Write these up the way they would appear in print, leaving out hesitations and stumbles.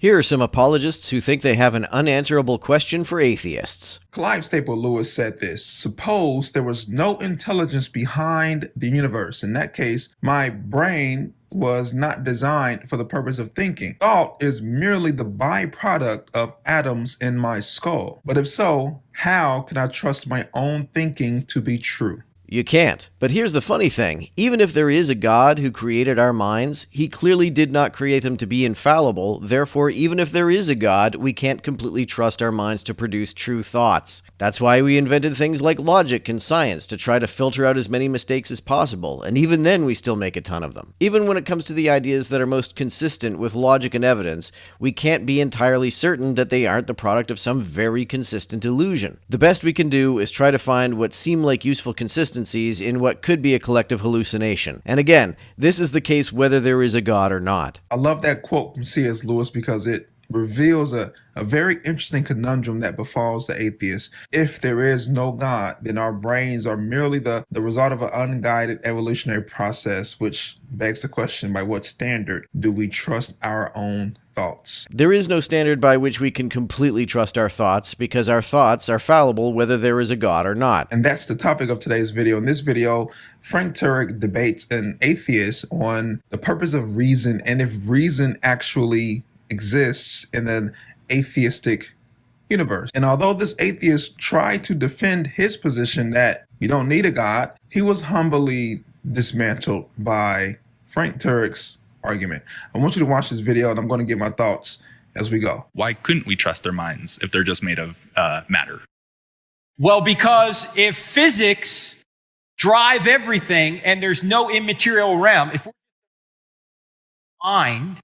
Here are some apologists who think they have an unanswerable question for atheists. Clive Staple Lewis said this: suppose there was no intelligence behind the universe. In that case, my brain was not designed for the purpose of thinking. Thought is merely the byproduct of atoms in my skull. But if so, how can I trust my own thinking to be true? You can't. But here's the funny thing. Even if there is a God who created our minds, he clearly did not create them to be infallible. Therefore, even if there is a God, we can't completely trust our minds to produce true thoughts. That's why we invented things like logic and science to try to filter out as many mistakes as possible, and even then we still make a ton of them. Even when it comes to the ideas that are most consistent with logic and evidence, we can't be entirely certain that they aren't the product of some very consistent illusion. The best we can do is try to find what seem like useful consistencies in what could be a collective hallucination. And again, this is the case whether there is a God or not. I love that quote from C.S. Lewis because it reveals a very interesting conundrum that befalls the atheist. If there is no God, then our brains are merely the result of an unguided evolutionary process, which begs the question, by what standard do we trust our own thoughts? There is no standard by which we can completely trust our thoughts, because our thoughts are fallible whether there is a God or not. And that's the topic of today's video. In this video, Frank Turek debates an atheist on the purpose of reason and if reason actually exists in an atheistic universe. And although this atheist tried to defend his position that you don't need a God, he was humbly dismantled by Frank Turek's argument. I want you to watch this video, and I'm going to get my thoughts as we go. Why couldn't we trust their minds if they're just made of matter? Well, because if physics drive everything and there's no immaterial realm, if we're mind,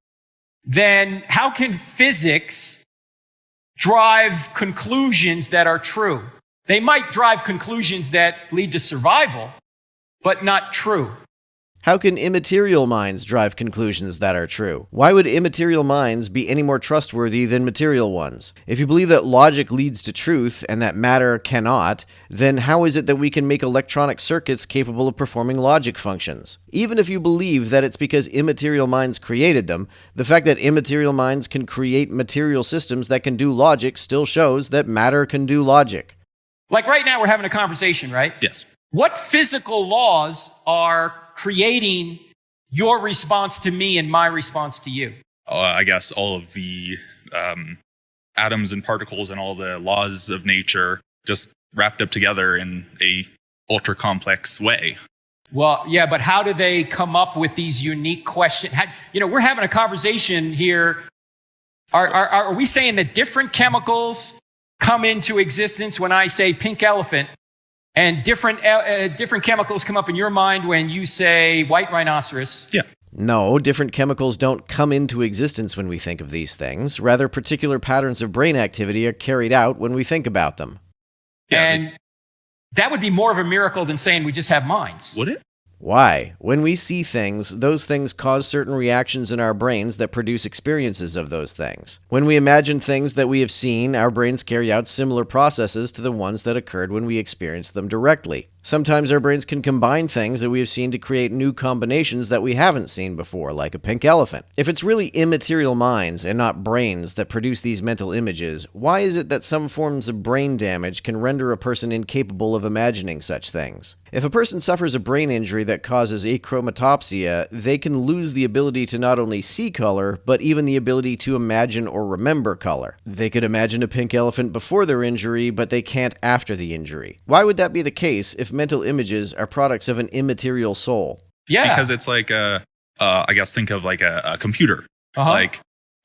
then how can physics drive conclusions that are true? They might drive conclusions that lead to survival, but not true. How can immaterial minds drive conclusions that are true? Why would immaterial minds be any more trustworthy than material ones? If you believe that logic leads to truth and that matter cannot, then how is it that we can make electronic circuits capable of performing logic functions? Even if you believe that it's because immaterial minds created them, the fact that immaterial minds can create material systems that can do logic still shows that matter can do logic. Like right now we're having a conversation, right? Yes. What physical laws are creating your response to me and my response to you? I guess all of the atoms and particles and all the laws of nature just wrapped up together in a ultra complex way. Well, yeah, but how do they come up with these unique questions? We're having a conversation here. Are we saying that different chemicals come into existence when I say pink elephant, and different chemicals come up in your mind when you say white rhinoceros? Yeah. No, different chemicals don't come into existence when we think of these things. Rather, particular patterns of brain activity are carried out when we think about them. Yeah, and that would be more of a miracle than saying we just have minds. Would it? Why? When we see things, those things cause certain reactions in our brains that produce experiences of those things. When we imagine things that we have seen, our brains carry out similar processes to the ones that occurred when we experienced them directly. Sometimes our brains can combine things that we have seen to create new combinations that we haven't seen before, like a pink elephant. If it's really immaterial minds and not brains that produce these mental images, why is it that some forms of brain damage can render a person incapable of imagining such things? If a person suffers a brain injury that causes achromatopsia, they can lose the ability to not only see color, but even the ability to imagine or remember color. They could imagine a pink elephant before their injury, but they can't after the injury. Why would that be the case if mental images are products of an immaterial soul? Yeah. Because it's like I guess think of like a computer. Uh-huh.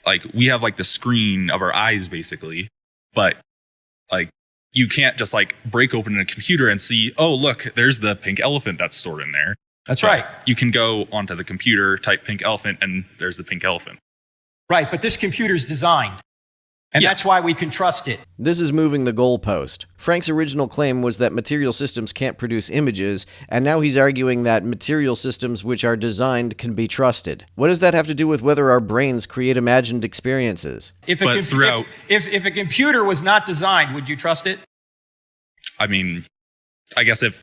Like we have like the screen of our eyes basically, but like you can't just like break open a computer and see, oh, look, there's the pink elephant that's stored in there. That's But right. You can go onto the computer, type pink elephant, and there's the pink elephant. Right, but this computer's designed. And Yeah. that's why we can trust it. This is moving the goalpost. Frank's original claim was that material systems can't produce images, and now he's arguing that material systems which are designed can be trusted. What does that have to do with whether our brains create imagined experiences? If a, But com- throughout- if a computer was not designed, would you trust it? I mean, I guess if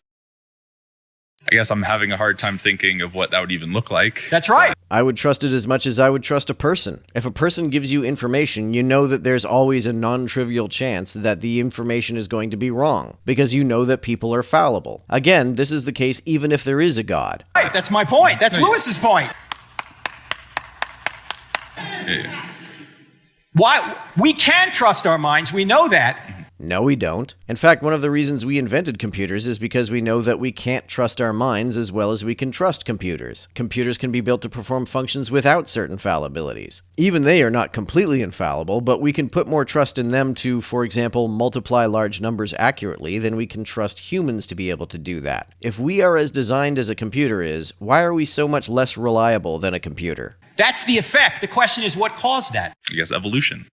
I guess I'm having a hard time thinking of what that would even look like. That's right. I would trust it as much as I would trust a person. If a person gives you information, you know that there's always a non-trivial chance that the information is going to be wrong, because you know that people are fallible. Again, this is the case even if there is a God. Right, that's my point. That's Lewis's point. Yeah. Why? We can trust our minds. We know that. No, we don't. In fact, one of the reasons we invented computers is because we know that we can't trust our minds as well as we can trust computers. Computers can be built to perform functions without certain fallibilities. Even they are not completely infallible, but we can put more trust in them to, for example, multiply large numbers accurately than we can trust humans to be able to do that. If we are as designed as a computer is, why are we so much less reliable than a computer? That's the effect. The question is, what caused that? I guess evolution.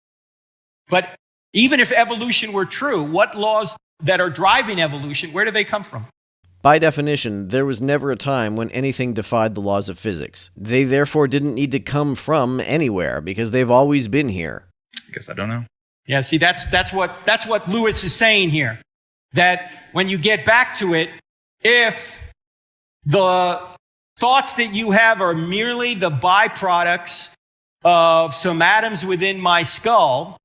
But even if evolution were true, what laws that are driving evolution, where do they come from? By definition, there was never a time when anything defied the laws of physics. They therefore didn't need to come from anywhere because they've always been here. I guess I don't know. Yeah, see, that's what Lewis is saying here. That when you get back to it, if the thoughts that you have are merely the byproducts of some atoms within my skull,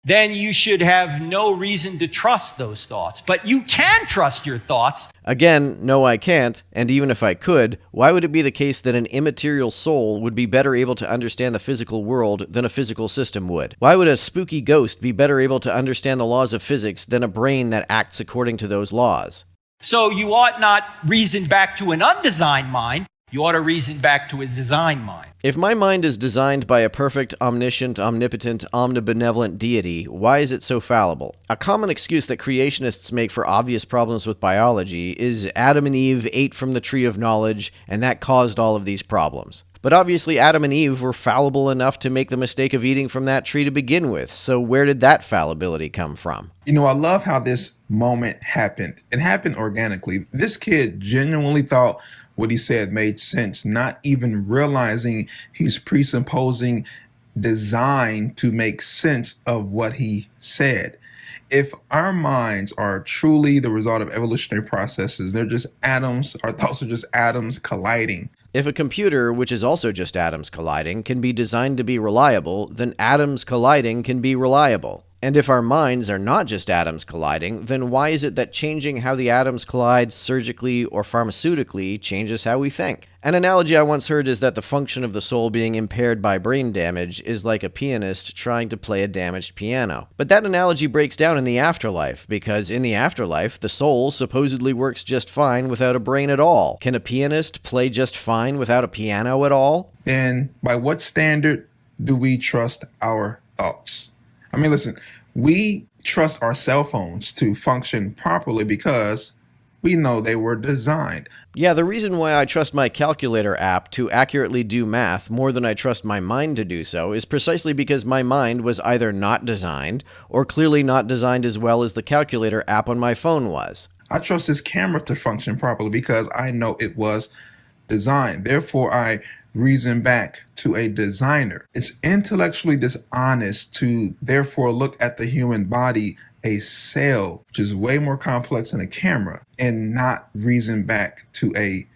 then you should have no reason to trust those thoughts. But you can trust your thoughts. Again, no, I can't, and even if I could, why would it be the case that an immaterial soul would be better able to understand the physical world than a physical system would? Why would a spooky ghost be better able to understand the laws of physics than a brain that acts according to those laws? So you ought not reason back to an undesigned mind. You ought to reason back to a designed mind. If my mind is designed by a perfect, omniscient, omnipotent, omnibenevolent deity, why is it so fallible? A common excuse that creationists make for obvious problems with biology is Adam and Eve ate from the tree of knowledge, and that caused all of these problems. But obviously Adam and Eve were fallible enough to make the mistake of eating from that tree to begin with, so where did that fallibility come from? You know, I love how this moment happened. It happened organically. This kid genuinely thought what he said made sense, not even realizing he's presupposing design to make sense of what he said. If our minds are truly the result of evolutionary processes, they're just atoms, our thoughts are just atoms colliding. If a computer, which is also just atoms colliding, can be designed to be reliable, then atoms colliding can be reliable. And if our minds are not just atoms colliding, then why is it that changing how the atoms collide surgically or pharmaceutically changes how we think? An analogy I once heard is that the function of the soul being impaired by brain damage is like a pianist trying to play a damaged piano. But that analogy breaks down in the afterlife, because in the afterlife, the soul supposedly works just fine without a brain at all. Can a pianist play just fine without a piano at all? Then by what standard do we trust our thoughts? I mean, listen, we trust our cell phones to function properly because we know they were designed. Yeah, the reason why I trust my calculator app to accurately do math more than I trust my mind to do so is precisely because my mind was either not designed or clearly not designed as well as the calculator app on my phone was. I trust this camera to function properly because I know it was designed. Therefore, I reason back to a designer. It's intellectually dishonest to therefore look at the human body, a cell, which is way more complex than a camera, and not reason back to a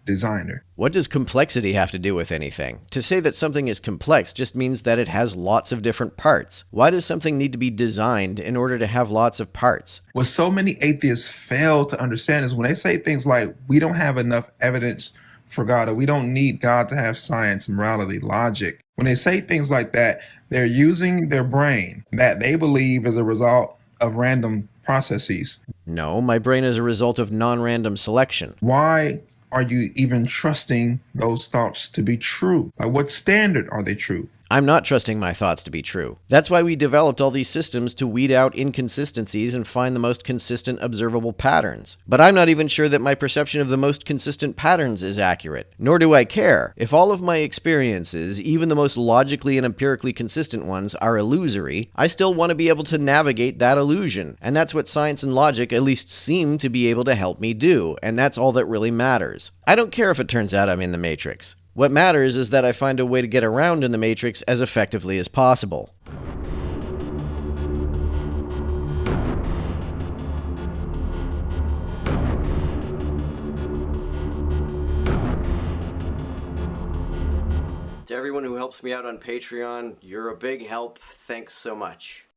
designer. What does complexity have to do with anything? To say that something is complex just means that it has lots of different parts. Why does something need to be designed in order to have lots of parts? What so many atheists fail to understand is when they say things like, we don't have enough evidence for God, or we don't need God to have science, morality, logic. When they say things like that, they're using their brain that they believe is a result of random processes. No, my brain is a result of non-random selection. Why are you even trusting those thoughts to be true? By what standard are they true? I'm not trusting my thoughts to be true. That's why we developed all these systems to weed out inconsistencies and find the most consistent observable patterns. But I'm not even sure that my perception of the most consistent patterns is accurate. Nor do I care. If all of my experiences, even the most logically and empirically consistent ones, are illusory, I still want to be able to navigate that illusion. And that's what science and logic at least seem to be able to help me do. And that's all that really matters. I don't care if it turns out I'm in the Matrix. What matters is that I find a way to get around in the Matrix as effectively as possible. everyone who helps me out on Patreon, you're a big help. Thanks so much.